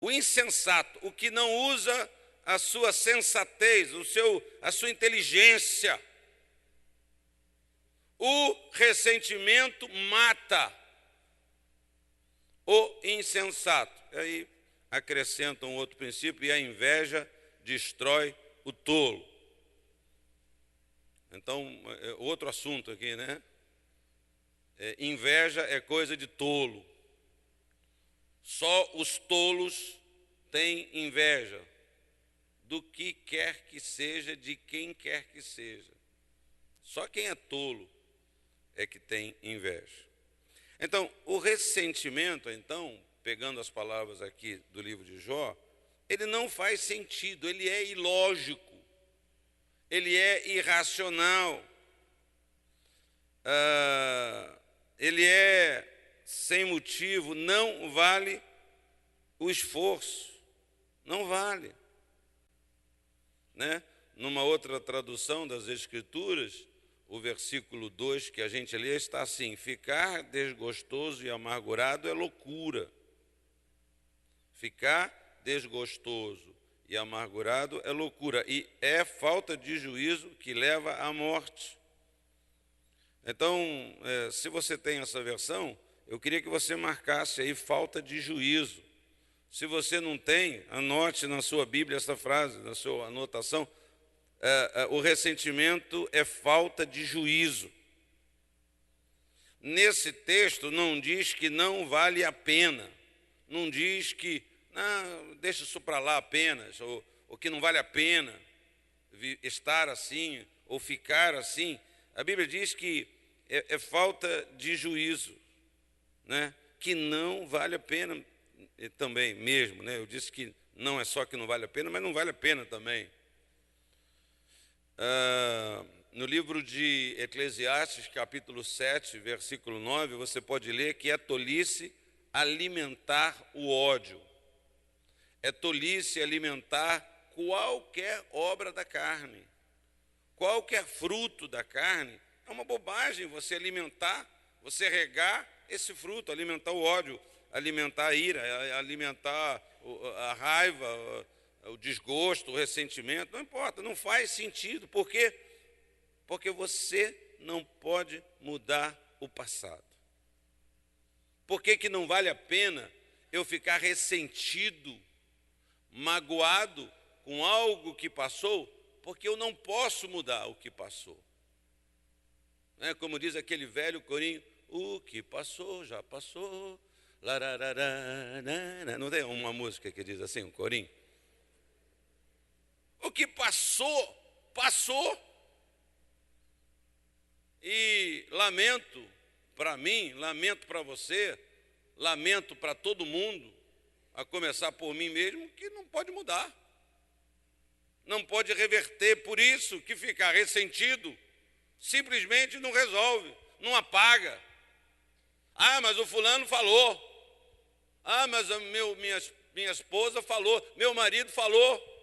O insensato, o que não usa a sua sensatez, a sua inteligência. O ressentimento mata o insensato. Aí acrescenta um outro princípio, e a inveja destrói o tolo. Então, outro assunto aqui, né? Inveja é coisa de tolo. Só os tolos têm inveja do que quer que seja, de quem quer que seja. Só quem é tolo é que tem inveja. Então, o ressentimento, então, pegando as palavras aqui do livro de Jó, ele não faz sentido, ele é ilógico, ele é irracional, ele é sem motivo, não vale o esforço, não vale. Né? Numa outra tradução das Escrituras, o versículo 2 que a gente lê está assim: ficar desgostoso e amargurado é loucura. Ficar desgostoso e amargurado é loucura, e é falta de juízo que leva à morte. Então, se você tem essa versão, eu queria que você marcasse aí falta de juízo. Se você não tem, anote na sua Bíblia essa frase, na sua anotação. O ressentimento é falta de juízo. Nesse texto não diz que não vale a pena, não diz que não, deixa isso para lá apenas, ou que não vale a pena estar assim, ou ficar assim. A Bíblia diz que é falta de juízo, né? Que não vale a pena também mesmo, né? Eu disse que não é só que não vale a pena, mas não vale a pena também. No livro de Eclesiastes, capítulo 7, versículo 9, você pode ler que é tolice alimentar o ódio. É tolice alimentar qualquer obra da carne. Qualquer fruto da carne. É uma bobagem você alimentar, você regar esse fruto, alimentar o ódio, alimentar a ira, alimentar a raiva, o desgosto, o ressentimento, não importa, não faz sentido. Por quê? Porque você não pode mudar o passado. Por que não vale a pena eu ficar ressentido, magoado com algo que passou? Porque eu não posso mudar o que passou. Como diz aquele velho corinho, o que passou, já passou. Não tem uma música que diz assim, um corinho? O que passou, passou. E lamento para mim, lamento para você, lamento para todo mundo, a começar por mim mesmo, que não pode mudar. Não pode reverter. Por isso que ficar ressentido simplesmente não resolve, não apaga. Ah, mas o fulano falou. Ah, mas minha esposa falou, meu marido falou.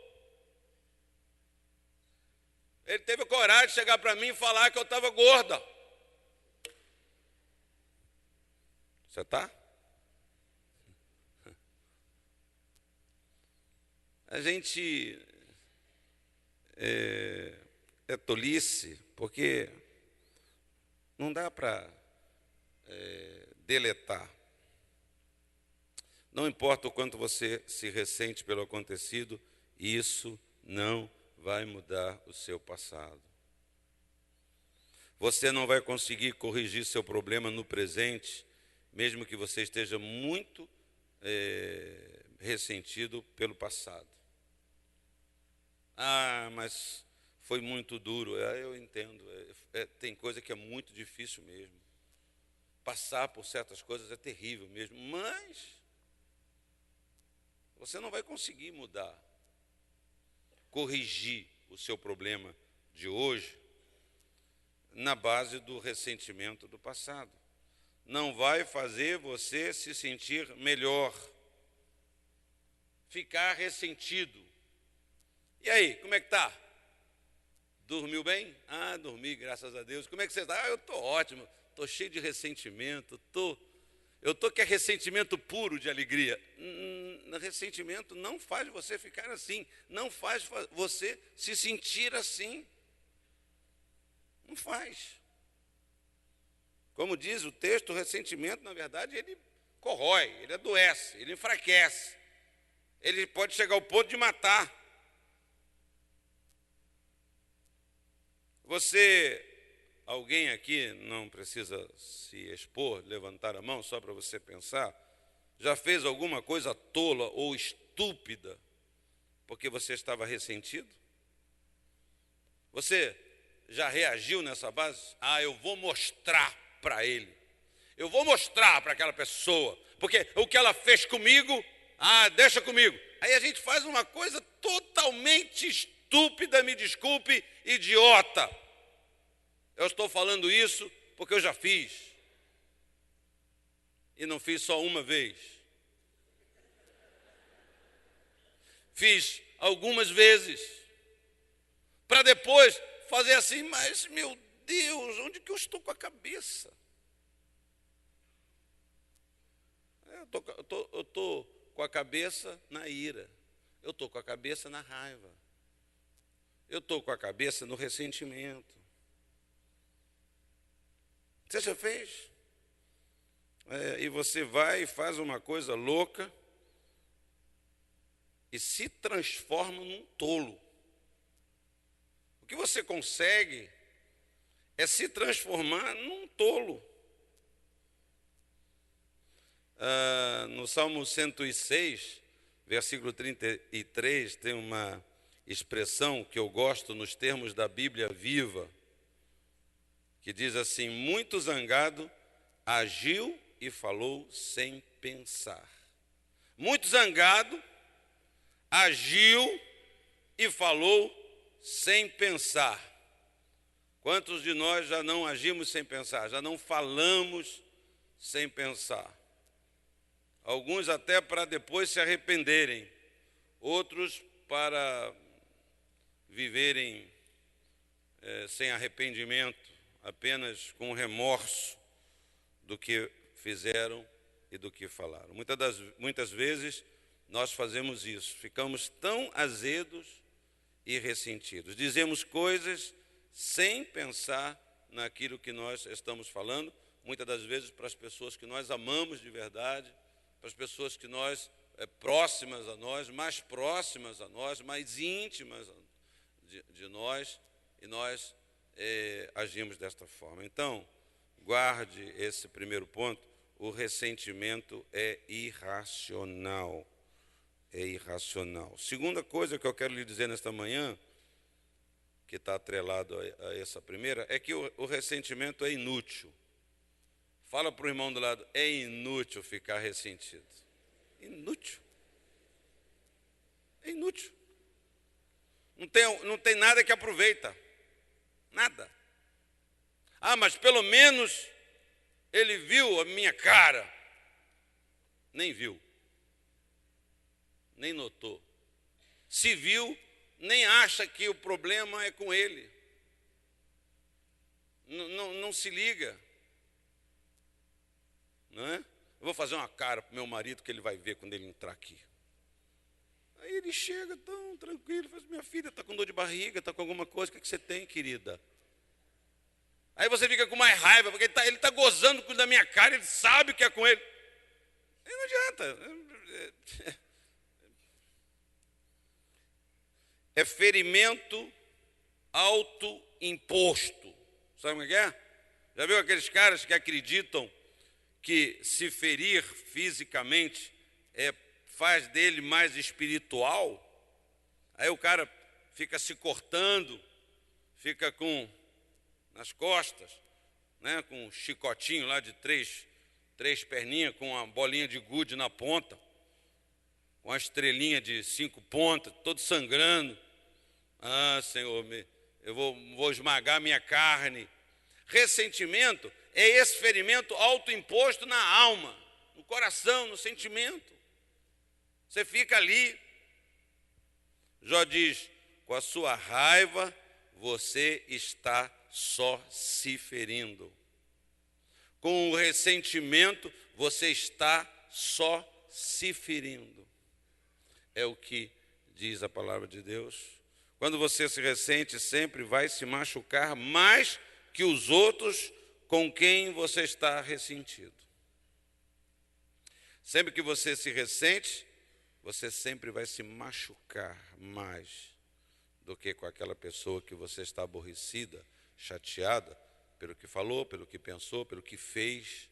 Ele teve coragem de chegar para mim e falar que eu estava gorda. Você está? A gente é tolice, porque não dá para deletar. Não importa o quanto você se ressente pelo acontecido, isso não vai mudar o seu passado. Você não vai conseguir corrigir seu problema no presente, mesmo que você esteja muito ressentido pelo passado. Ah, mas foi muito duro. Eu entendo. Tem coisa que é muito difícil mesmo. Passar por certas coisas é terrível mesmo, mas você não vai conseguir mudar, corrigir o seu problema de hoje na base do ressentimento do passado. Não vai fazer você se sentir melhor. Ficar ressentido. E aí, como é que está? Dormiu bem? Ah, dormi, graças a Deus. Como é que você está? Ah, eu estou ótimo, estou cheio de ressentimento, Eu estou que é ressentimento puro de alegria. Ressentimento não faz você ficar assim, não faz você se sentir assim. Não faz. Como diz o texto, o ressentimento, na verdade, ele corrói, ele adoece, ele enfraquece. Ele pode chegar ao ponto de matar. Alguém aqui, não precisa se expor, levantar a mão, só para você pensar, já fez alguma coisa tola ou estúpida porque você estava ressentido? Você já reagiu nessa base? Eu vou mostrar para ele. Eu vou mostrar para aquela pessoa, porque o que ela fez comigo, deixa comigo. Aí a gente faz uma coisa totalmente estúpida, me desculpe, idiota. Eu estou falando isso porque eu já fiz. E não fiz só uma vez. Fiz algumas vezes. Para depois fazer assim, mas meu Deus, onde que eu estou com a cabeça? Eu estou com a cabeça na ira. Eu estou com a cabeça na raiva. Eu estou com a cabeça no ressentimento. Você já fez? E você vai e faz uma coisa louca e se transforma num tolo. O que você consegue é se transformar num tolo. No Salmo 106, versículo 33, tem uma expressão que eu gosto nos termos da Bíblia Viva, que diz assim: muito zangado, agiu e falou sem pensar. Muito zangado, agiu e falou sem pensar. Quantos de nós já não agimos sem pensar, já não falamos sem pensar? Alguns até para depois se arrependerem, outros para viverem sem arrependimento, apenas com remorso do que fizeram e do que falaram. Muitas vezes nós fazemos isso, ficamos tão azedos e ressentidos. Dizemos coisas sem pensar naquilo que nós estamos falando, muitas das vezes para as pessoas que nós amamos de verdade, para as pessoas que nós, próximas a nós, mais próximas a nós, mais íntimas de nós, e nós agimos desta forma. Então, guarde esse primeiro ponto: o ressentimento é irracional. É irracional. Segunda coisa que eu quero lhe dizer nesta manhã, que está atrelado a essa primeira, é que o ressentimento é inútil. Fala para o irmão do lado: é inútil ficar ressentido. Inútil. É inútil. Não tem nada que aproveita. Nada. Mas pelo menos ele viu a minha cara. Nem viu. Nem notou. Se viu, nem acha que o problema é com ele. Não se liga. Não é? Eu vou fazer uma cara para o meu marido que ele vai ver quando ele entrar aqui. Aí ele chega tão tranquilo, fala: minha filha está com dor de barriga, está com alguma coisa, o que você tem, querida? Aí você fica com mais raiva, porque ele está gozando da minha cara, ele sabe que é com ele. E não adianta. É ferimento autoimposto. Sabe o que é? Já viu aqueles caras que acreditam que se ferir fisicamente faz dele mais espiritual? Aí o cara fica se cortando, fica nas costas, né, com um chicotinho lá de três perninhas, com uma bolinha de gude na ponta, com uma estrelinha de 5 pontas, todo sangrando. Senhor, eu vou esmagar minha carne. Ressentimento é esse ferimento autoimposto na alma, no coração, no sentimento. Você fica ali. Jó diz: com a sua raiva você está só se ferindo. Com o ressentimento você está só se ferindo. É o que diz a palavra de Deus. Quando você se ressente, sempre vai se machucar mais que os outros com quem você está ressentido. Sempre que você se ressente, você sempre vai se machucar mais do que com aquela pessoa que você está aborrecida, chateada, pelo que falou, pelo que pensou, pelo que fez,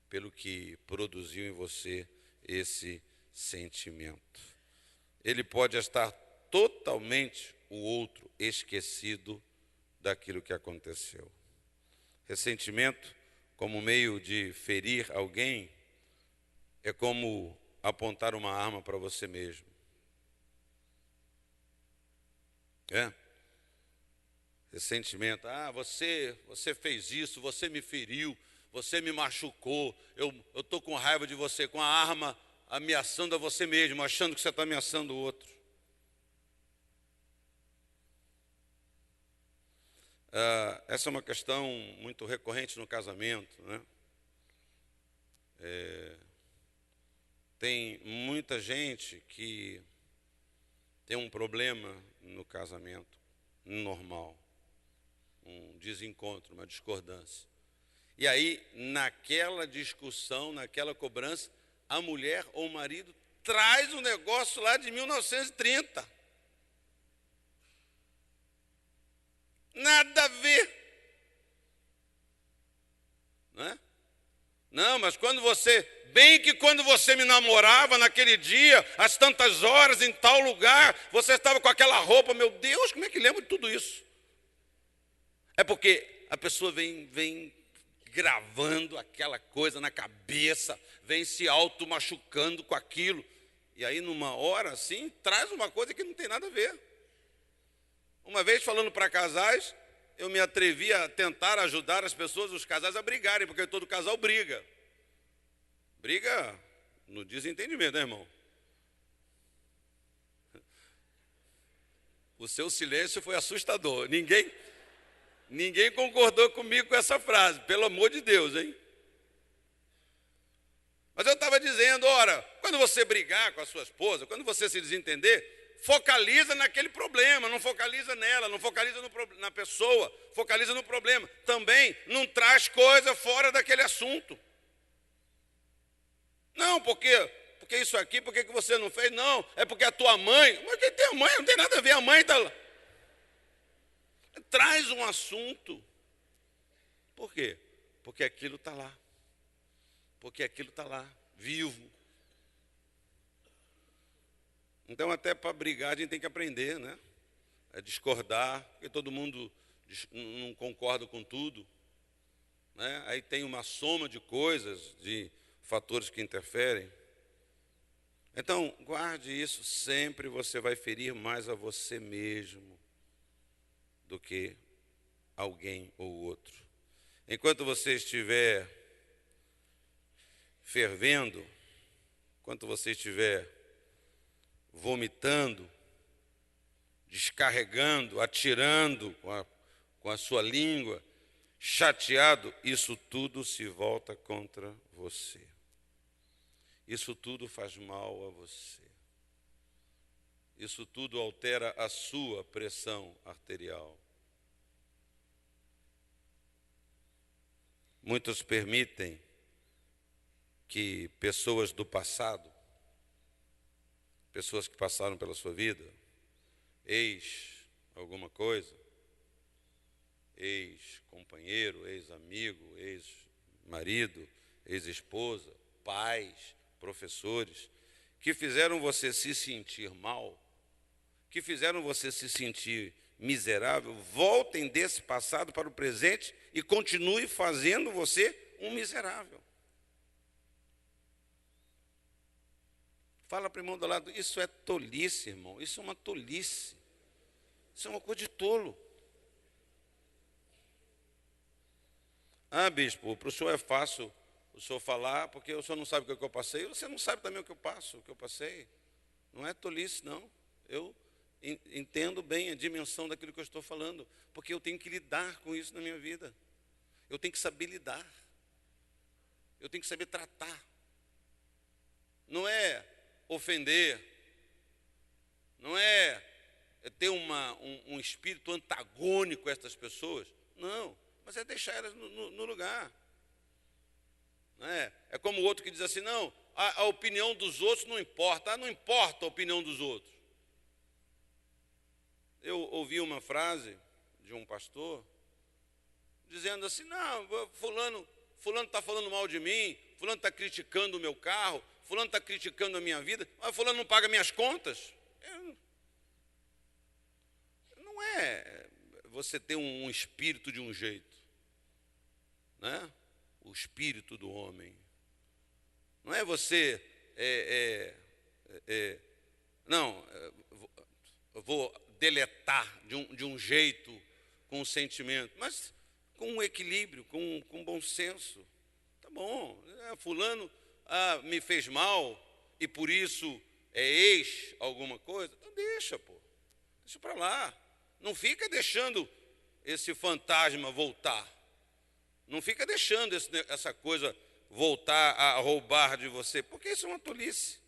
pelo que produziu em você esse sentimento. Ele pode estar totalmente o outro esquecido daquilo que aconteceu. Ressentimento, como meio de ferir alguém, é como apontar uma arma para você mesmo. Ressentimento, você fez isso, você me feriu, você me machucou, eu estou com raiva de você, com a arma ameaçando a você mesmo, achando que você está ameaçando o outro. Essa é uma questão muito recorrente no casamento, né? Tem muita gente que tem um problema no casamento normal, um desencontro, uma discordância. E aí, naquela discussão, naquela cobrança, a mulher ou o marido traz um negócio lá de 1930. Nada a ver. Né? Não, mas quando você me namorava naquele dia, às tantas horas, em tal lugar, você estava com aquela roupa, meu Deus, como é que lembro de tudo isso? É porque a pessoa vem gravando aquela coisa na cabeça, vem se auto-machucando com aquilo, e aí numa hora assim, traz uma coisa que não tem nada a ver. Uma vez falando para casais, eu me atrevi a tentar ajudar as pessoas, os casais a brigarem, porque todo casal briga. Briga no desentendimento, né, irmão? O seu silêncio foi assustador. Ninguém concordou comigo com essa frase, pelo amor de Deus, hein? Mas eu estava dizendo, ora, quando você brigar com a sua esposa, quando você se desentender, focaliza naquele problema, não focaliza nela, não focaliza na pessoa, focaliza no problema. Também não traz coisa fora daquele assunto. Não, porque isso aqui, por que você não fez? Não, é porque a tua mãe, mas quem tem a mãe? Não tem nada a ver, a mãe está lá. Traz um assunto. Por quê? Porque aquilo está lá. Porque aquilo está lá, vivo. Então, até para brigar, a gente tem que aprender, né? A discordar, porque todo mundo não concorda com tudo. Né? Aí tem uma soma de coisas, de fatores que interferem. Então, guarde isso, sempre você vai ferir mais a você mesmo do que alguém ou outro. Enquanto você estiver fervendo, enquanto você estiver vomitando, descarregando, atirando com a sua língua, chateado, isso tudo se volta contra você. Isso tudo faz mal a você. Isso tudo altera a sua pressão arterial. Muitos permitem que pessoas do passado, pessoas que passaram pela sua vida, alguma coisa, ex-companheiro, ex-amigo, ex-marido, ex-esposa, pais, professores, que fizeram você se sentir mal, que fizeram você se sentir miserável, voltem desse passado para o presente e continue fazendo você um miserável. Fala para o irmão do lado, isso é tolice, irmão, isso é uma tolice, isso é uma coisa de tolo. Bispo, para o senhor é fácil o senhor falar, porque o senhor não sabe o que eu passei, você não sabe também o que eu passo, o que eu passei. Não é tolice, não. Eu entendo bem a dimensão daquilo que eu estou falando, porque eu tenho que lidar com isso na minha vida. Eu tenho que saber lidar. eu tenho que saber tratar. Não é ofender, não é ter um espírito antagônico a estas pessoas, não, mas é deixar elas no lugar. Não é? É como o outro que diz assim, não, a opinião dos outros não importa. Não importa a opinião dos outros. Eu ouvi uma frase de um pastor dizendo assim, não, fulano está falando mal de mim, fulano está criticando o meu carro, fulano está criticando a minha vida, mas fulano não paga minhas contas. Não é você ter um espírito de um jeito, né? O espírito do homem. Não é você, eu vou deletar de um jeito, com um sentimento, mas com um equilíbrio, com bom senso. Tá bom, fulano me fez mal e por isso é ex alguma coisa. Então deixa para lá. Não fica deixando esse fantasma voltar. Não fica deixando essa coisa voltar a roubar de você, porque isso é uma tolice.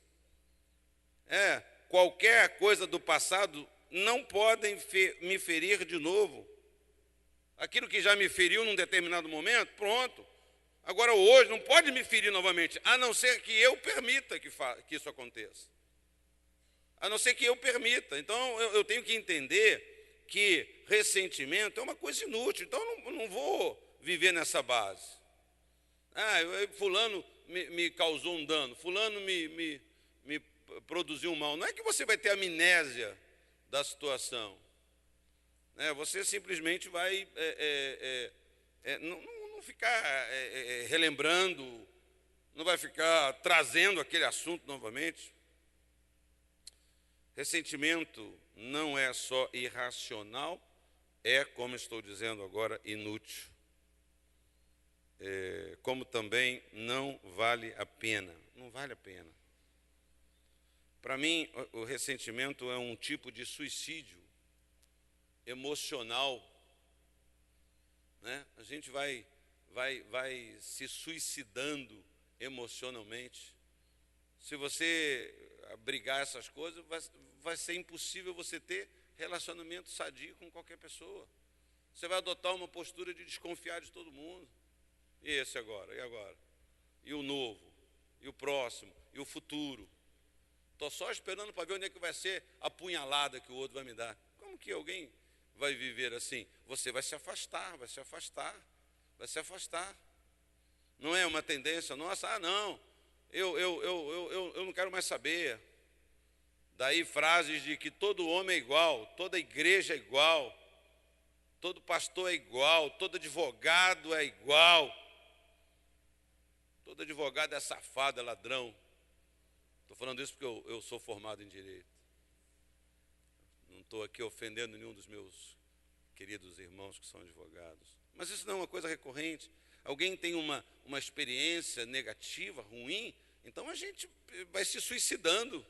Qualquer coisa do passado não podem me ferir de novo. Aquilo que já me feriu num determinado momento, pronto. Agora hoje não pode me ferir novamente, a não ser que eu permita que isso aconteça. A não ser que eu permita. Então eu tenho que entender que ressentimento é uma coisa inútil. Então eu não vou viver nessa base. Fulano me causou um dano, fulano me produziu um mal. Não é que você vai ter amnésia da situação. Você simplesmente vai não ficar relembrando, não vai ficar trazendo aquele assunto novamente. Ressentimento não é só irracional, é, como estou dizendo agora, inútil. Como também não vale a pena. Não vale a pena. Para mim, o ressentimento é um tipo de suicídio emocional. Né? A gente vai se suicidando emocionalmente. Se você abrigar essas coisas, vai ser impossível você ter relacionamento sadio com qualquer pessoa. Você vai adotar uma postura de desconfiar de todo mundo. E esse agora? E agora? E o novo? E o próximo? E o futuro? Estou só esperando para ver onde é que vai ser a punhalada que o outro vai me dar. Como que alguém vai viver assim? Você vai se afastar, vai se afastar, vai se afastar. Não é uma tendência nossa, não, eu não quero mais saber. Daí frases de que todo homem é igual, toda igreja é igual, todo pastor é igual, todo advogado é igual. Todo advogado é safado, é ladrão. Estou falando isso porque eu sou formado em Direito. Não estou aqui ofendendo nenhum dos meus queridos irmãos que são advogados. Mas isso não é uma coisa recorrente. Alguém tem uma experiência negativa, ruim, então a gente vai se suicidando.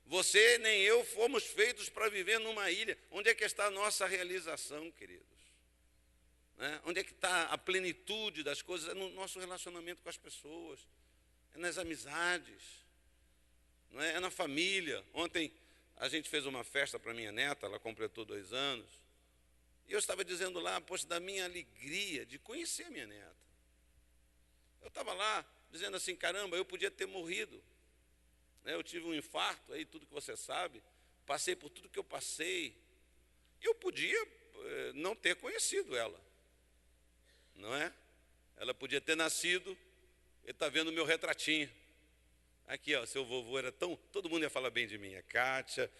Você nem eu fomos feitos para viver numa ilha. Onde é que está a nossa realização, queridos? Onde é que está a plenitude das coisas? É no nosso relacionamento com as pessoas, é nas amizades, não é na família. Ontem a gente fez uma festa para minha neta, ela completou 2 anos, e eu estava dizendo lá, poxa, da minha alegria de conhecer a minha neta. Eu estava lá dizendo assim, caramba, eu podia ter morrido. Eu tive um infarto, aí tudo que você sabe, passei por tudo que eu passei. Eu podia não ter conhecido ela. Não é? Ela podia ter nascido, ele está vendo o meu retratinho. Aqui, ó, seu vovô era tão... Todo mundo ia falar bem de mim, a Kátia.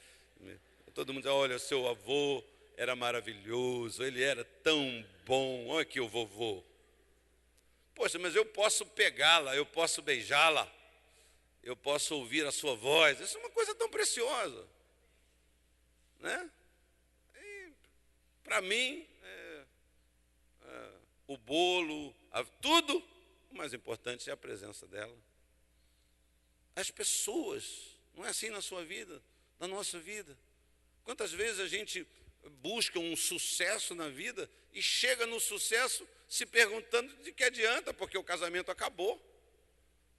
Todo mundo ia, olha, seu avô era maravilhoso, ele era tão bom, olha aqui o vovô. Poxa, mas eu posso pegá-la, eu posso beijá-la, eu posso ouvir a sua voz. Isso é uma coisa tão preciosa. Né? Para mim... o bolo, tudo, o mais importante é a presença dela. As pessoas, não é assim na sua vida, na nossa vida? Quantas vezes a gente busca um sucesso na vida e chega no sucesso se perguntando de que adianta, porque o casamento acabou.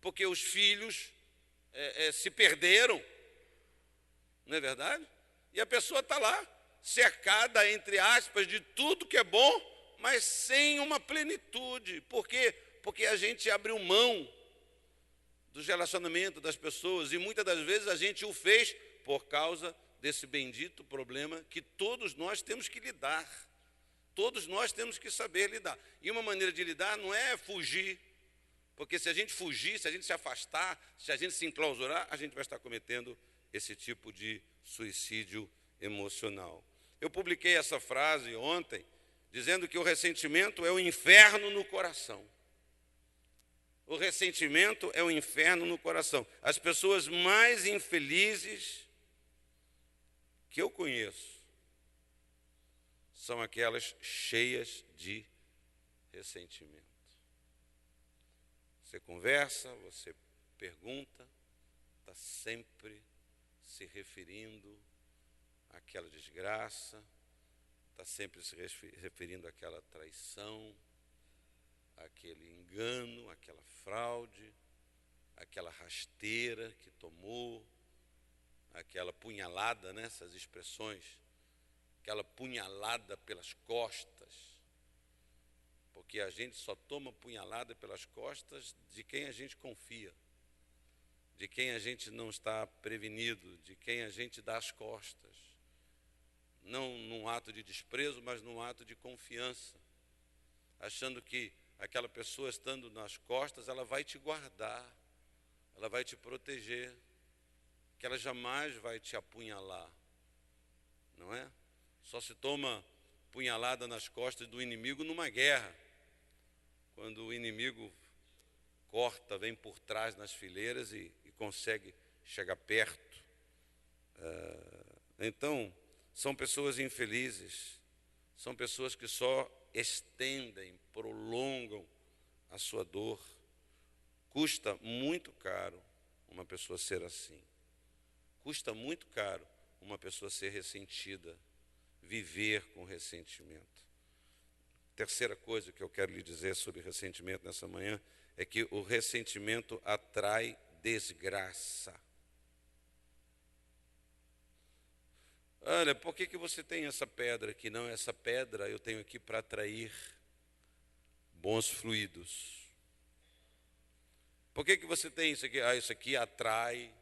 porque os filhos se perderam, não é verdade? E a pessoa está lá, cercada, entre aspas, de tudo que é bom, mas sem uma plenitude. Por quê? Porque a gente abriu mão dos relacionamentos das pessoas, e muitas das vezes a gente o fez por causa desse bendito problema que todos nós temos que lidar. Todos nós temos que saber lidar. E uma maneira de lidar não é fugir, porque se a gente fugir, se a gente se afastar, se a gente se enclausurar, a gente vai estar cometendo esse tipo de suicídio emocional. Eu publiquei essa frase ontem, dizendo que o ressentimento é o inferno no coração. O ressentimento é o inferno no coração. As pessoas mais infelizes que eu conheço são aquelas cheias de ressentimento. Você conversa, você pergunta, está sempre se referindo àquela desgraça, está sempre se referindo àquela traição, àquele engano, àquela fraude, àquela rasteira que tomou, aquela punhalada, né, essas expressões, aquela punhalada pelas costas, porque a gente só toma punhalada pelas costas de quem a gente confia, de quem a gente não está prevenido, de quem a gente dá as costas, não num ato de desprezo, mas num ato de confiança, achando que aquela pessoa estando nas costas, ela vai te guardar, ela vai te proteger, que ela jamais vai te apunhalar, não é? Só se toma punhalada nas costas do inimigo numa guerra, quando o inimigo corta, vem por trás nas fileiras e consegue chegar perto. Então, são pessoas infelizes, são pessoas que só estendem, prolongam a sua dor. Custa muito caro uma pessoa ser assim. Custa muito caro uma pessoa ser ressentida, viver com ressentimento. Terceira coisa que eu quero lhe dizer sobre ressentimento nessa manhã é que o ressentimento atrai desgraça. Olha, por que você tem essa pedra aqui? Não, essa pedra eu tenho aqui para atrair bons fluidos. Por que você tem isso aqui? Ah, isso aqui atrai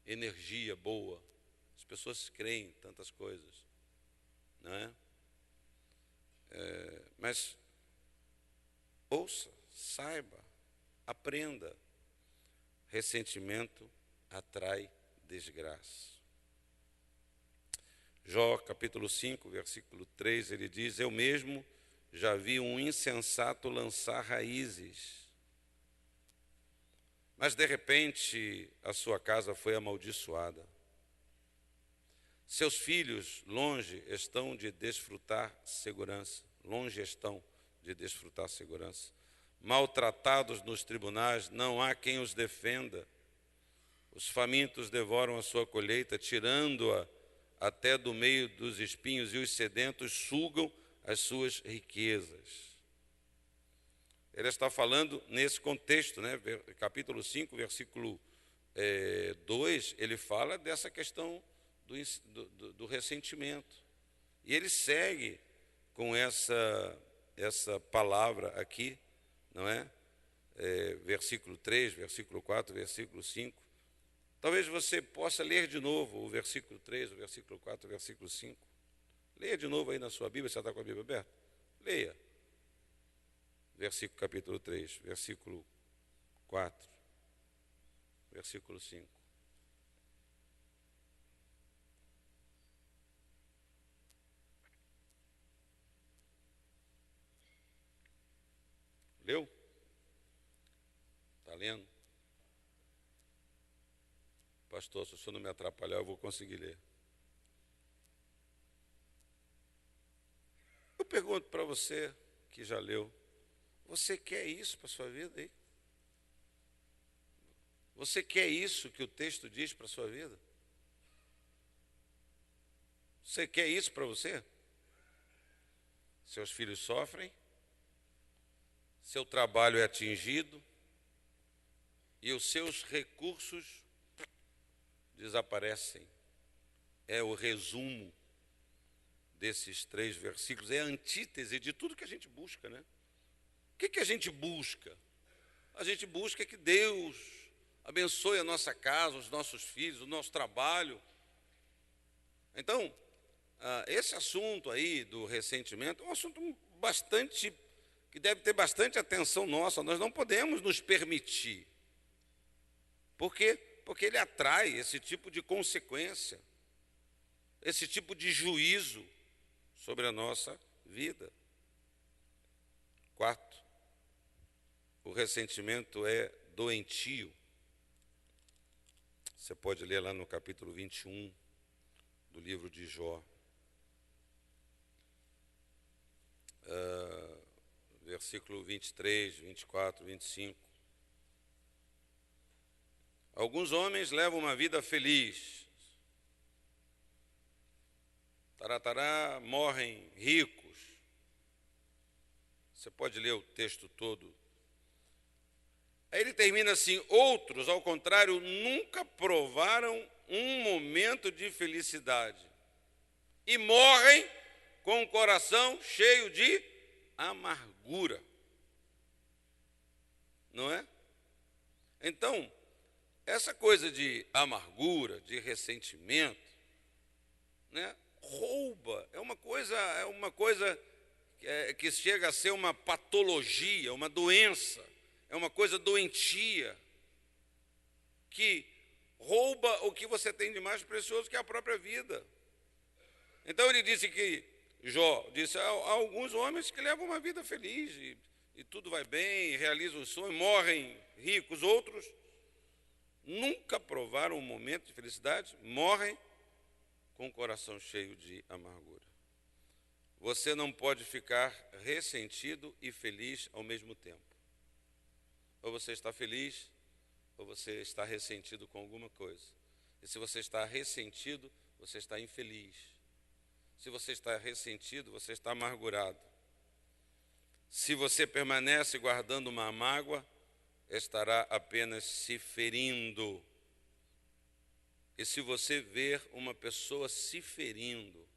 energia boa. As pessoas creem em tantas coisas, não é? Mas ouça, saiba, aprenda. Ressentimento atrai desgraça. Jó, capítulo 5, versículo 3, ele diz: eu mesmo já vi um insensato lançar raízes, mas de repente a sua casa foi amaldiçoada. Seus filhos longe estão de desfrutar segurança, Maltratados nos tribunais, não há quem os defenda. Os famintos devoram a sua colheita, tirando-a até do meio dos espinhos, e os sedentos sugam as suas riquezas. Ele está falando nesse contexto, né? Capítulo 5, versículo 2, ele fala dessa questão do ressentimento. E ele segue com essa palavra aqui, não é? Versículo 3, versículo 4, versículo 5. Talvez você possa ler de novo o versículo 3, o versículo 4, o versículo 5. Leia de novo aí na sua Bíblia, você está com a Bíblia aberta? Leia. Versículo capítulo 3, versículo 4, versículo 5. Leu? Está lendo? Pastor, se o senhor não me atrapalhar, eu vou conseguir ler. Eu pergunto para você que já leu, você quer isso para a sua vida aí? Você quer isso que o texto diz para a sua vida? Você quer isso para você? Seus filhos sofrem, seu trabalho é atingido, e os seus recursos desaparecem. É o resumo desses 3 versículos, é a antítese de tudo que a gente busca, né? O que a gente busca? A gente busca que Deus abençoe a nossa casa, os nossos filhos, o nosso trabalho. Então, esse assunto aí do ressentimento é um assunto que deve ter bastante atenção nossa. Nós não podemos nos permitir. Por quê? Porque ele atrai esse tipo de consequência, esse tipo de juízo sobre a nossa vida. 4, o ressentimento é doentio. Você pode ler lá no capítulo 21 do livro de Jó. Versículo 23, 24, 25. Alguns homens levam uma vida feliz. Taratará, morrem ricos. Você pode ler o texto todo. Aí ele termina assim: outros, ao contrário, nunca provaram um momento de felicidade e morrem com o coração cheio de amargura. Não é? Então, essa coisa de amargura, de ressentimento, né, rouba, é uma coisa que chega a ser uma patologia, uma doença, é uma coisa doentia, que rouba o que você tem de mais precioso, que é a própria vida. Então ele disse que, Jó disse, há alguns homens que levam uma vida feliz, e tudo vai bem, realizam os sonhos, morrem ricos, outros nunca provaram um momento de felicidade, morrem com o coração cheio de amargura. Você não pode ficar ressentido e feliz ao mesmo tempo. Ou você está feliz, ou você está ressentido com alguma coisa. E se você está ressentido, você está infeliz. Se você está ressentido, você está amargurado. Se você permanece guardando uma mágoa, estará apenas se ferindo. E se você ver uma pessoa se ferindo,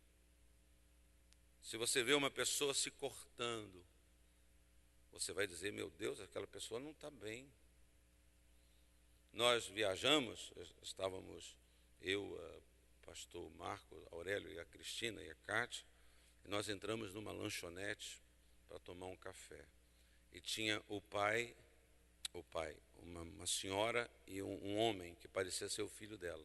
se você vê uma pessoa se cortando, você vai dizer, meu Deus, aquela pessoa não está bem. Nós viajamos, estávamos eu, pastor Marco, Aurélio e a Cristina e a Cátia, e nós entramos numa lanchonete para tomar um café. E tinha uma senhora e um homem que parecia ser o filho dela.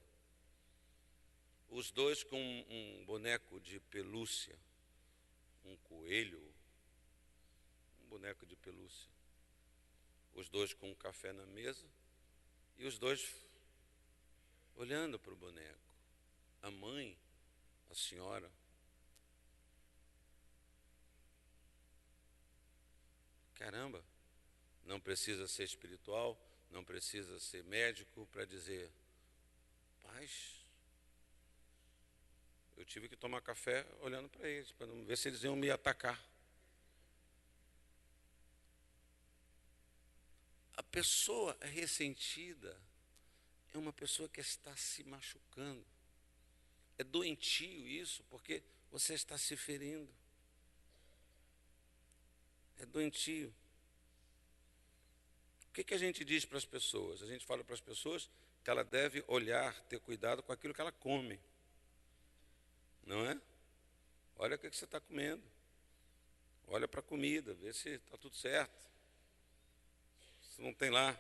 Os dois com um boneco de pelúcia, um coelho, um boneco de pelúcia. Os dois com um café na mesa e os dois olhando para o boneco. A mãe, a senhora, caramba, não precisa ser espiritual, não precisa ser médico para dizer, paz, eu tive que tomar café olhando para eles, para não ver se eles iam me atacar. A pessoa ressentida é uma pessoa que está se machucando. É doentio isso, porque você está se ferindo. É doentio. O que a gente diz para as pessoas? A gente fala para as pessoas que ela deve olhar, ter cuidado com aquilo que ela come. Não é? Olha o que você está comendo. Olha para a comida, vê se está tudo certo. Se não tem lá.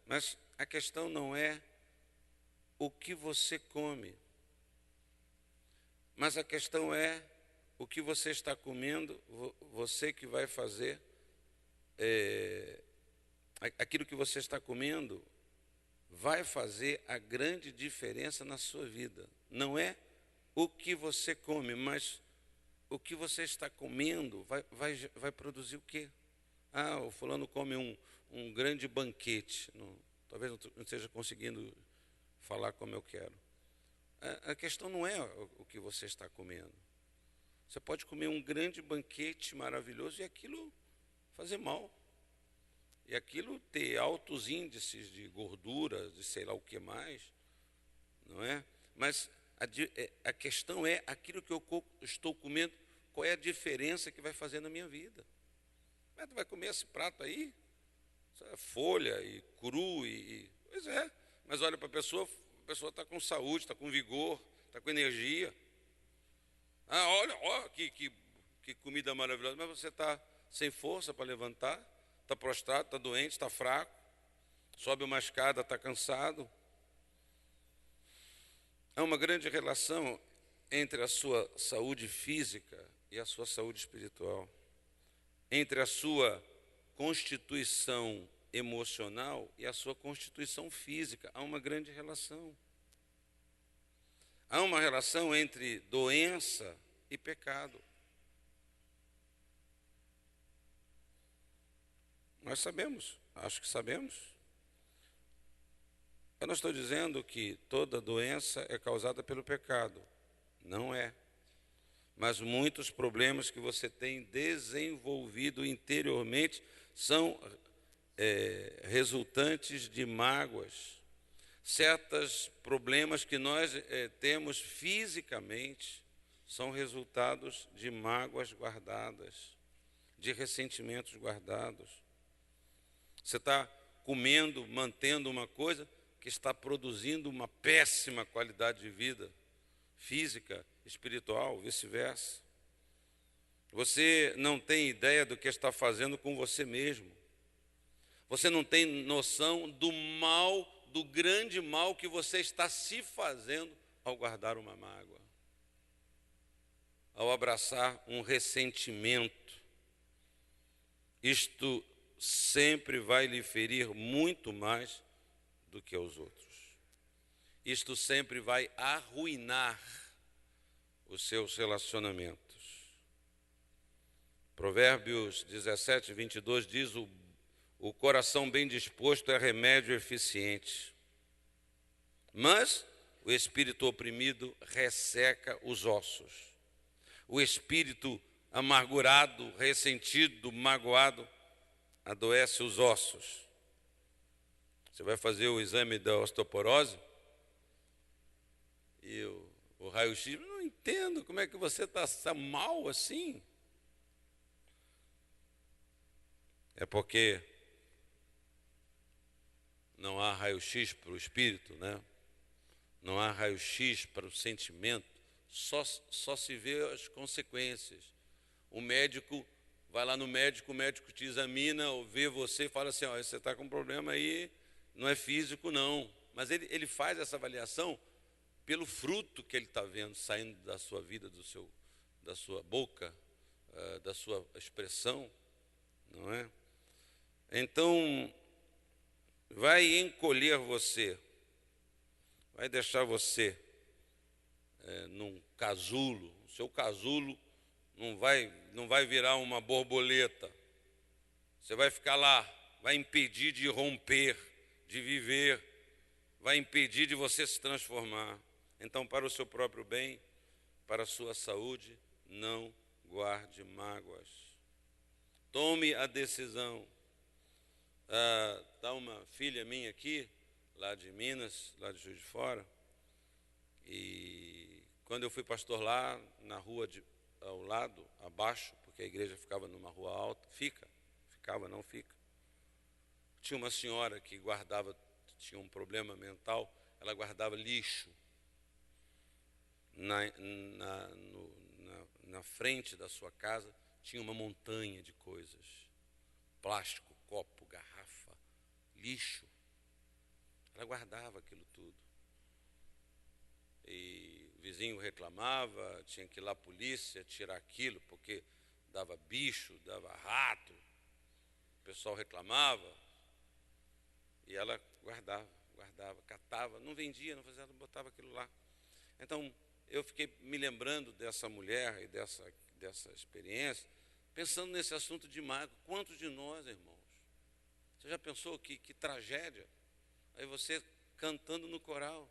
Mas a questão não é o que você come, mas a questão é o que você está comendo, você que vai fazer, aquilo que você está comendo vai fazer a grande diferença na sua vida. Não é o que você come, mas o que você está comendo vai produzir o quê? O fulano come um grande banquete. Talvez não esteja conseguindo falar como eu quero. A questão não é o que você está comendo. Você pode comer um grande banquete maravilhoso e aquilo fazer mal. e aquilo ter altos índices de gordura, de sei lá o que mais, não é? Mas a questão é aquilo que eu estou comendo, qual é a diferença que vai fazer na minha vida? Mas tu vai comer esse prato aí? Isso é folha e cru pois é, mas olha para a pessoa está com saúde, está com vigor, está com energia. Ah, olha, ó, que comida maravilhosa, mas você está sem força para levantar, está prostrado, está doente, está fraco, sobe uma escada, está cansado. Há uma grande relação entre a sua saúde física e a sua saúde espiritual, entre a sua constituição emocional e a sua constituição física. Há uma grande relação. Há uma relação entre doença e pecado. Nós sabemos, acho que sabemos. Eu não estou dizendo que toda doença é causada pelo pecado. Não é. Mas muitos problemas que você tem desenvolvido interiormente são resultantes de mágoas. Certos problemas que nós temos fisicamente são resultados de mágoas guardadas, de ressentimentos guardados. Você está comendo, mantendo uma coisa que está produzindo uma péssima qualidade de vida física, espiritual, vice-versa. Você não tem ideia do que está fazendo com você mesmo. Você não tem noção do mal, do grande mal que você está se fazendo ao guardar uma mágoa, ao abraçar um ressentimento. Isto sempre vai lhe ferir muito mais do que aos outros. Isto sempre vai arruinar os seus relacionamentos. Provérbios 17, 22 diz: o coração bem disposto é remédio eficiente, mas o espírito oprimido resseca os ossos. O espírito amargurado, ressentido, magoado, adoece os ossos. Você vai fazer o exame da osteoporose e o raio-x, não entendo como é que você está mal assim. É porque não há raio-x para o espírito, né? Não há raio-x para o sentimento, só se vê as consequências. O médico vai lá no médico, o médico te examina, vê você e fala assim: ó, você está com um problema aí, não é físico não. Mas ele faz essa avaliação pelo fruto que ele está vendo saindo da sua vida, da sua boca, da sua expressão, não é? Então, vai encolher você, vai deixar você num casulo. O seu casulo não vai virar uma borboleta. Você vai ficar lá, vai impedir de romper, de viver, vai impedir de você se transformar. Então, para o seu próprio bem, para a sua saúde, não guarde mágoas. Tome a decisão. Está uma filha minha aqui, lá de Minas, lá de Juiz de Fora, e quando eu fui pastor lá, na rua ao lado, abaixo, porque a igreja ficava numa rua alta, não fica. Tinha uma senhora que tinha um problema mental, ela guardava lixo na frente da sua casa, tinha uma montanha de coisas, plástico, copo, garrafa, lixo. Ela guardava aquilo tudo. E o vizinho reclamava, tinha que ir lá a polícia tirar aquilo, porque dava bicho, dava rato. O pessoal reclamava. E ela guardava, catava, não vendia, não fazia nada, botava aquilo lá. Então, eu fiquei me lembrando dessa mulher e dessa experiência, pensando nesse assunto de mágoa. Quantos de nós, irmãos? Você já pensou que tragédia? Aí você cantando no coral,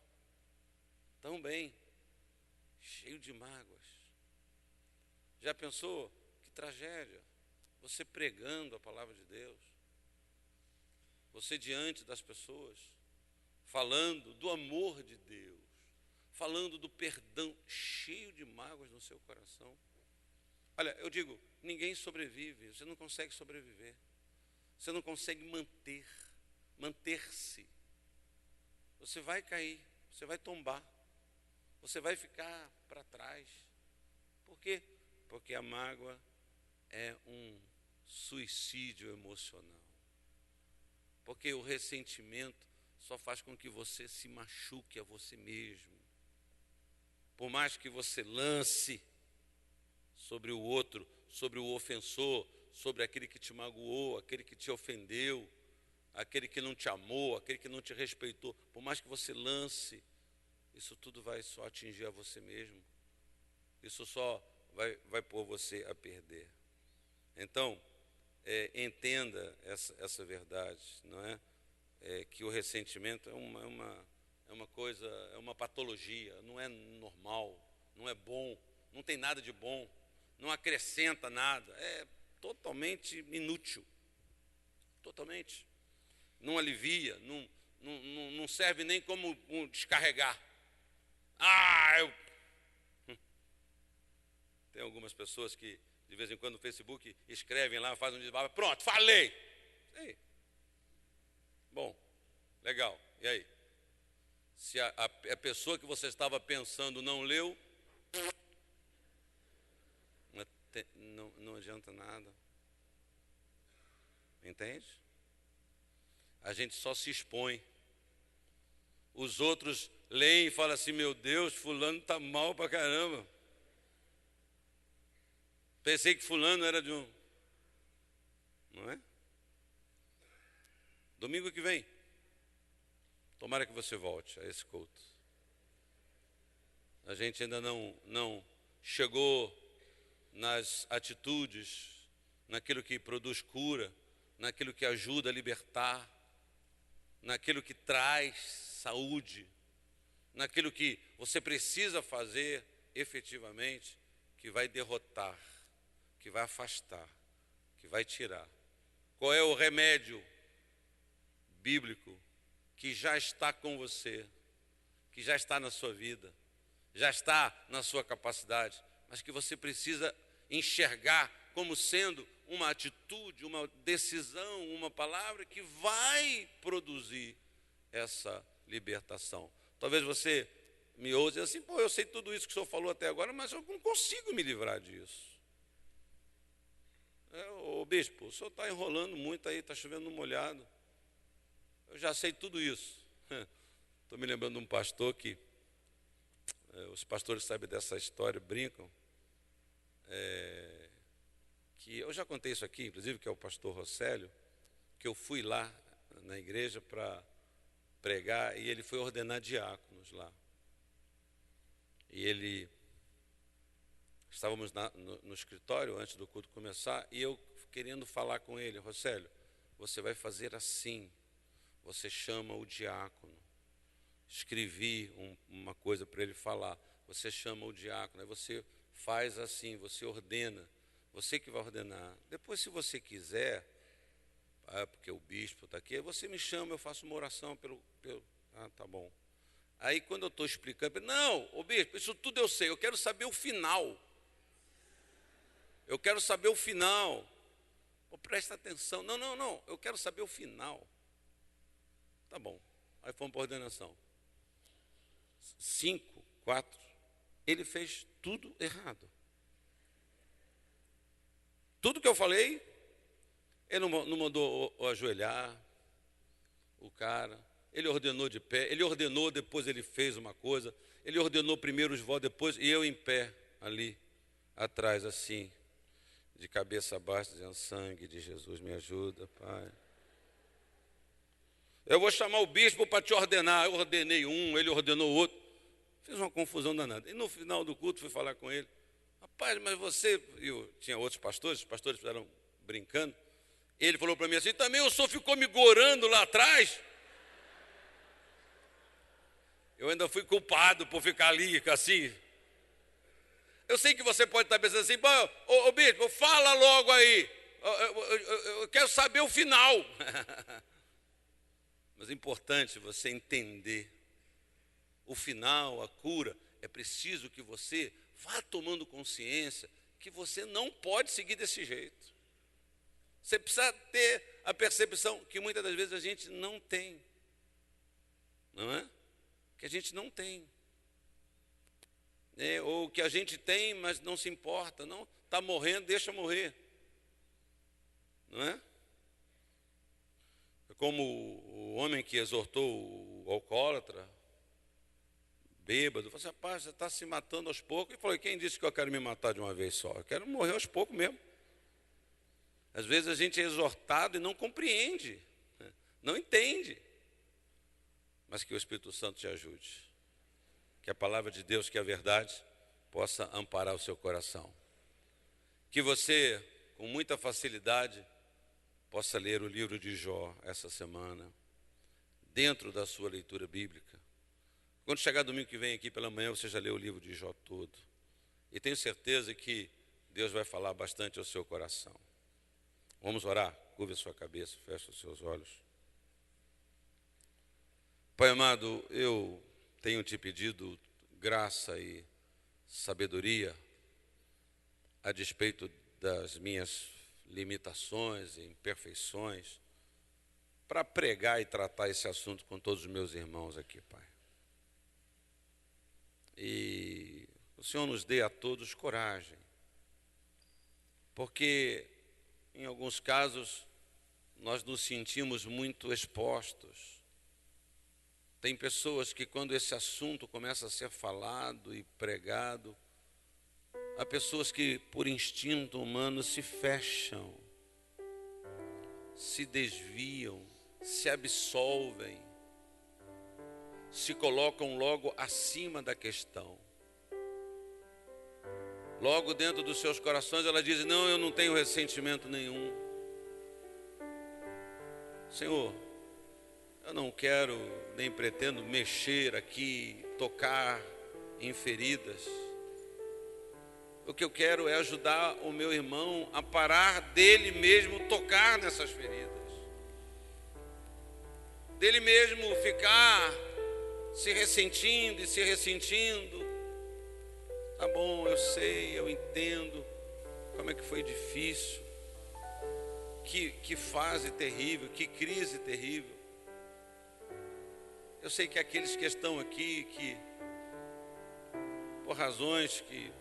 tão bem, cheio de mágoas. Já pensou que tragédia? Você pregando a palavra de Deus, você diante das pessoas, falando do amor de Deus, falando do perdão, cheio de mágoas no seu coração. Olha, eu digo, ninguém sobrevive, você não consegue sobreviver, você não consegue manter-se. Você vai cair, você vai tombar, você vai ficar para trás. Por quê? Porque a mágoa é um suicídio emocional. Porque o ressentimento só faz com que você se machuque a você mesmo. Por mais que você lance sobre o outro, sobre o ofensor, sobre aquele que te magoou, aquele que te ofendeu, aquele que não te amou, aquele que não te respeitou, por mais que você lance, isso tudo vai só atingir a você mesmo. Isso só vai pôr você a perder. Então, entenda essa verdade, não é? Que o ressentimento é uma coisa, é uma patologia, não é normal, não é bom, não tem nada de bom, não acrescenta nada, é totalmente inútil, totalmente. Não alivia, não serve nem como descarregar. Tem algumas pessoas que, de vez em quando, no Facebook, escrevem lá, fazem um desabafo, pronto, falei. Ei. Bom, legal, e aí? Se a pessoa que você estava pensando não leu, não adianta nada. Entende? A gente só se expõe. Os outros leem e falam assim, meu Deus, fulano está mal pra caramba. Pensei que fulano era de um... Não é? Domingo que vem, tomara que você volte a esse culto. A gente ainda não chegou nas atitudes, naquilo que produz cura, naquilo que ajuda a libertar, naquilo que traz saúde, naquilo que você precisa fazer efetivamente, que vai derrotar, que vai afastar, que vai tirar. Qual é o remédio bíblico que já está com você, que já está na sua vida, já está na sua capacidade, mas que você precisa enxergar como sendo uma atitude, uma decisão, uma palavra que vai produzir essa libertação. Talvez você me ouse assim, eu sei tudo isso que o senhor falou até agora, mas eu não consigo me livrar disso. Ô bispo, o senhor está enrolando muito aí, está chovendo no molhado. Eu já sei tudo isso. Estou me lembrando de um pastor que, os pastores sabem dessa história, brincam, que eu já contei isso aqui, inclusive, que é o pastor Rosélio, que eu fui lá na igreja para pregar e ele foi ordenar diáconos lá. E estávamos no escritório antes do culto começar e eu querendo falar com ele, Rosélio, você vai fazer assim, você chama o diácono. Escrevi uma coisa para ele falar, você chama o diácono, aí você faz assim, você ordena, você que vai ordenar. Depois, se você quiser, porque o bispo está aqui, você me chama, eu faço uma oração pelo... tá bom. Aí quando eu estou explicando, não, ô bispo, isso tudo eu sei, eu quero saber o final. Eu quero saber o final. Presta atenção. Não, eu quero saber o final. Tá bom. Aí fomos para a ordenação. 5, 4, ele fez tudo errado. Tudo que eu falei, ele não mandou ajoelhar o cara, ele ordenou de pé, ele ordenou, depois ele fez uma coisa, ele ordenou primeiro os votos, depois, e eu em pé, ali, atrás, assim, de cabeça baixa, dizendo, sangue de Jesus, me ajuda, Pai. Eu vou chamar o bispo para te ordenar. Eu ordenei um, ele ordenou outro. Fiz uma confusão danada. E no final do culto fui falar com ele. Rapaz, mas você... tinha outros pastores, os pastores ficaram brincando. Ele falou para mim assim, também o senhor ficou me gorando lá atrás? Eu ainda fui culpado por ficar ali, assim. Eu sei que você pode estar pensando assim, ô bispo, fala logo aí. Eu quero saber o final. Mas é importante você entender o final, a cura. É preciso que você vá tomando consciência que você não pode seguir desse jeito. Você precisa ter a percepção que muitas das vezes a gente não tem. Não é? Que a gente não tem. Ou que a gente tem, mas não se importa. Não, está morrendo, deixa morrer. Não é? Como o homem que exortou o alcoólatra, bêbado, falou assim: rapaz, você está se matando aos poucos. Ele falou: quem disse que eu quero me matar de uma vez só? Eu quero morrer aos poucos mesmo. Às vezes a gente é exortado e não compreende, não entende. Mas que o Espírito Santo te ajude. Que a palavra de Deus, que é a verdade, possa amparar o seu coração. Que você, com muita facilidade, possa ler o livro de Jó essa semana, dentro da sua leitura bíblica. Quando chegar domingo que vem aqui pela manhã, você já leu o livro de Jó todo. E tenho certeza que Deus vai falar bastante ao seu coração. Vamos orar? Curve a sua cabeça, feche os seus olhos. Pai amado, eu tenho te pedido graça e sabedoria a despeito das minhas limitações e imperfeições, para pregar e tratar esse assunto com todos os meus irmãos aqui, Pai. E o Senhor nos dê a todos coragem, porque em alguns casos nós nos sentimos muito expostos. Tem pessoas que, quando esse assunto começa a ser falado e pregado, há pessoas que, por instinto humano, se fecham, se desviam, se absolvem, se colocam logo acima da questão. Logo dentro dos seus corações ela diz: não, eu não tenho ressentimento nenhum. Senhor, eu não quero nem pretendo mexer aqui, tocar em feridas. O que eu quero é ajudar o meu irmão a parar dele mesmo tocar nessas feridas. Dele mesmo ficar se ressentindo e se ressentindo. Tá bom, eu sei, eu entendo como é que foi difícil. Que fase terrível, que crise terrível. Eu sei que aqueles que estão aqui, que por razões que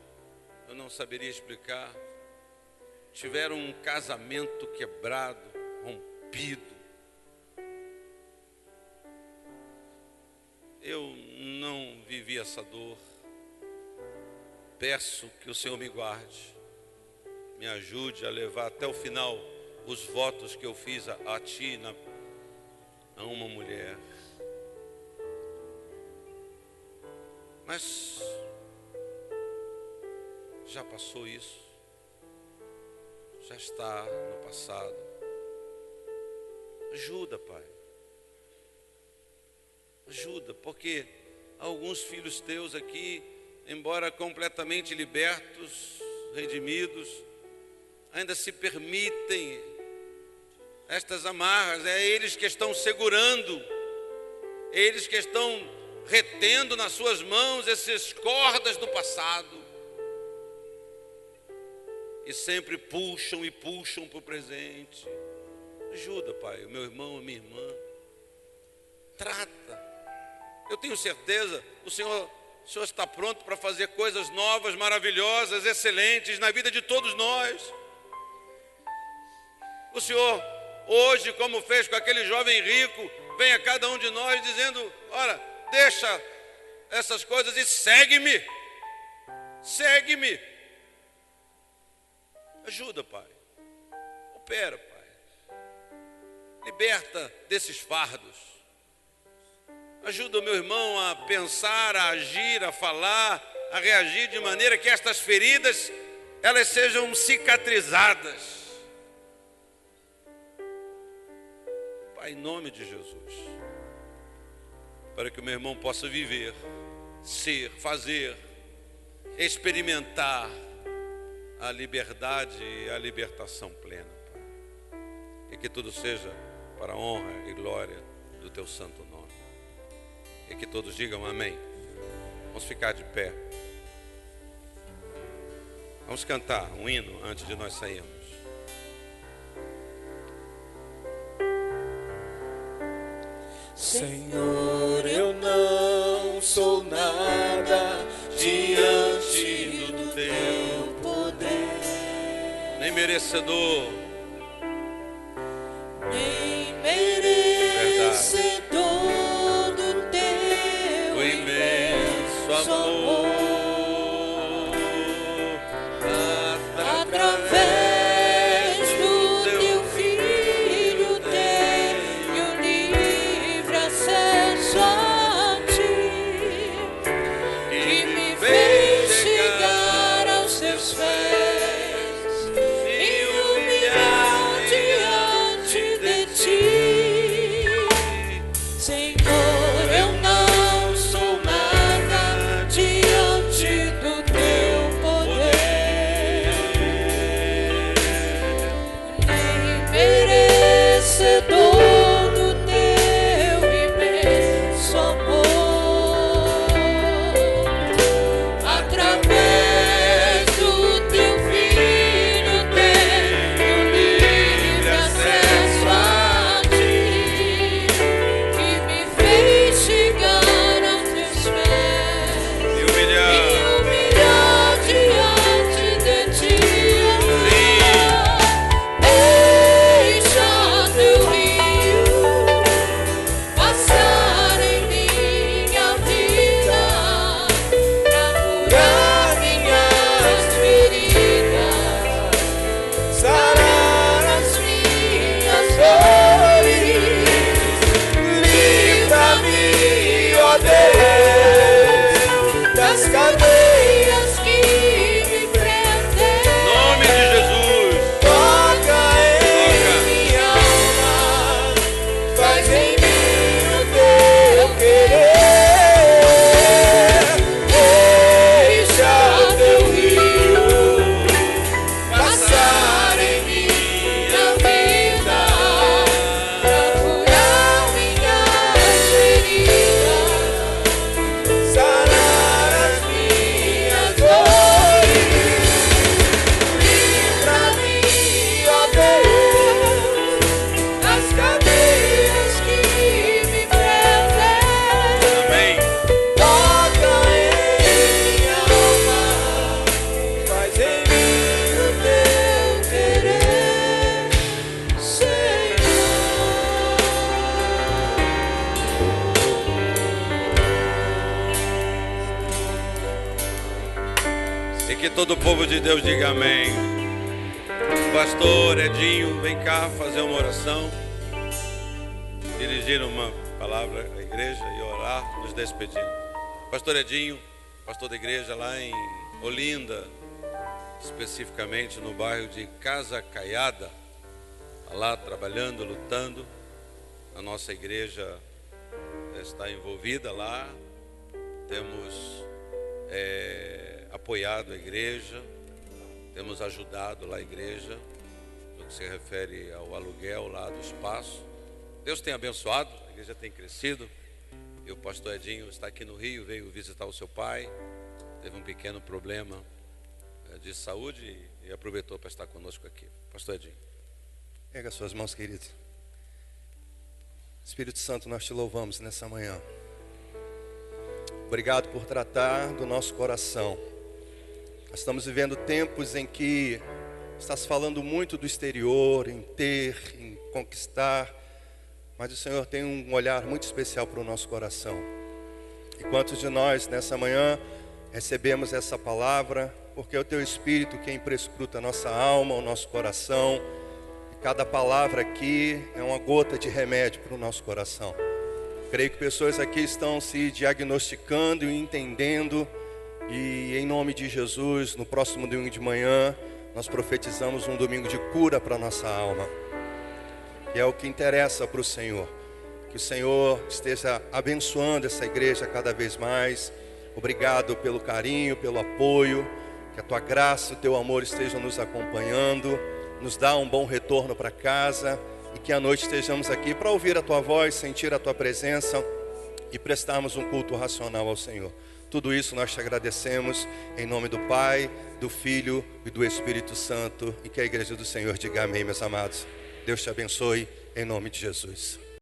eu não saberia explicar, tiveram um casamento quebrado, rompido. Eu não vivi essa dor. Peço que o Senhor me guarde, me ajude a levar até o final os votos que eu fiz a Ti, a uma mulher. Mas já passou isso, já está no passado. Ajuda, Pai. Ajuda, porque alguns filhos teus aqui, embora completamente libertos, redimidos, ainda se permitem estas amarras. É eles que estão segurando, eles que estão retendo nas suas mãos essas cordas do passado. E sempre puxam e puxam para o presente. Ajuda, Pai, o meu irmão, a minha irmã. Trata. Eu tenho certeza, o Senhor está pronto para fazer coisas novas, maravilhosas, excelentes na vida de todos nós. O Senhor, hoje, como fez com aquele jovem rico, vem a cada um de nós dizendo: olha, deixa essas coisas e segue-me. Segue-me. Ajuda, Pai. Opera, Pai. Liberta desses fardos. Ajuda o meu irmão a pensar, a agir, a falar, a reagir de maneira que estas feridas, elas sejam cicatrizadas. Pai, em nome de Jesus, para que o meu irmão possa viver, ser, fazer, experimentar a liberdade e a libertação plena, Pai. E que tudo seja para a honra e glória do teu santo nome. E que todos digam amém. Vamos ficar de pé. Vamos cantar um hino antes de nós sairmos. Senhor, eu não sou nada diante do teu poder, Nem merecedor, nem merecedor do teu o imenso amor. Através do teu Filho tenho livre acesso a ti, que me fez chegar aos teus pés e humilhar diante de ti. Senhor, eu não sou nada diante do teu poder, nem merecedor do teu imenso amor. Através do teu Filho tenho livre acesso a ti, que me fez chegar aos teus pés E e humilhar. humilhar diante de ti. Deixa teu rio passar em minha vida, pra curar minhas feridas, sarar as minhas dores. Livra-me, ó Deus, das cadeias que me prendem. Em nome de Jesus. Toca em minha alma, faz em mim o teu querer. Deixa teu rio passar em minha vida, pra curar minhas feridas, sarar as minhas dores. Livra-me, ó Deus, das cadeias que me prendem. Amém. Toca em minha alma, faz em mim o teu querer, Senhor. E que todo o povo de Deus diga amém. Pastor Edinho, vem cá fazer uma oração, dirigir uma palavra à igreja e orar, nos despedindo. Pastor Edinho, pastor da igreja lá em Olinda, especificamente no bairro de Casa Caiada, tá lá trabalhando, lutando. A nossa igreja está envolvida lá, temos apoiado a igreja, temos ajudado lá a igreja, no que se refere ao aluguel lá do espaço. Deus tem abençoado, a igreja tem crescido. E o pastor Edinho está aqui no Rio, veio visitar o seu pai, teve um pequeno problema de saúde e aproveitou para estar conosco aqui. Pastor Edinho. Pega suas mãos, querido. Espírito Santo, nós te louvamos nessa manhã. Obrigado por tratar do nosso coração. Nós estamos vivendo tempos em que estás falando muito do exterior, em ter, em conquistar, mas o Senhor tem um olhar muito especial para o nosso coração. E quantos de nós nessa manhã recebemos essa palavra, porque é o teu Espírito quem prescruta a nossa alma, o nosso coração. E cada palavra aqui é uma gota de remédio para o nosso coração. Creio que pessoas aqui estão se diagnosticando e entendendo. E em nome de Jesus, no próximo domingo de manhã, nós profetizamos um domingo de cura para a nossa alma. E é o que interessa para o Senhor. Que o Senhor esteja abençoando essa igreja cada vez mais. Obrigado pelo carinho, pelo apoio. Que a tua graça e o teu amor estejam nos acompanhando. Nos dá um bom retorno para casa. e que à noite estejamos aqui para ouvir a Tua voz, sentir a Tua presença e prestarmos um culto racional ao Senhor. Tudo isso nós te agradecemos em nome do Pai, do Filho e do Espírito Santo, e que a igreja do Senhor diga amém, meus amados. Deus te abençoe em nome de Jesus.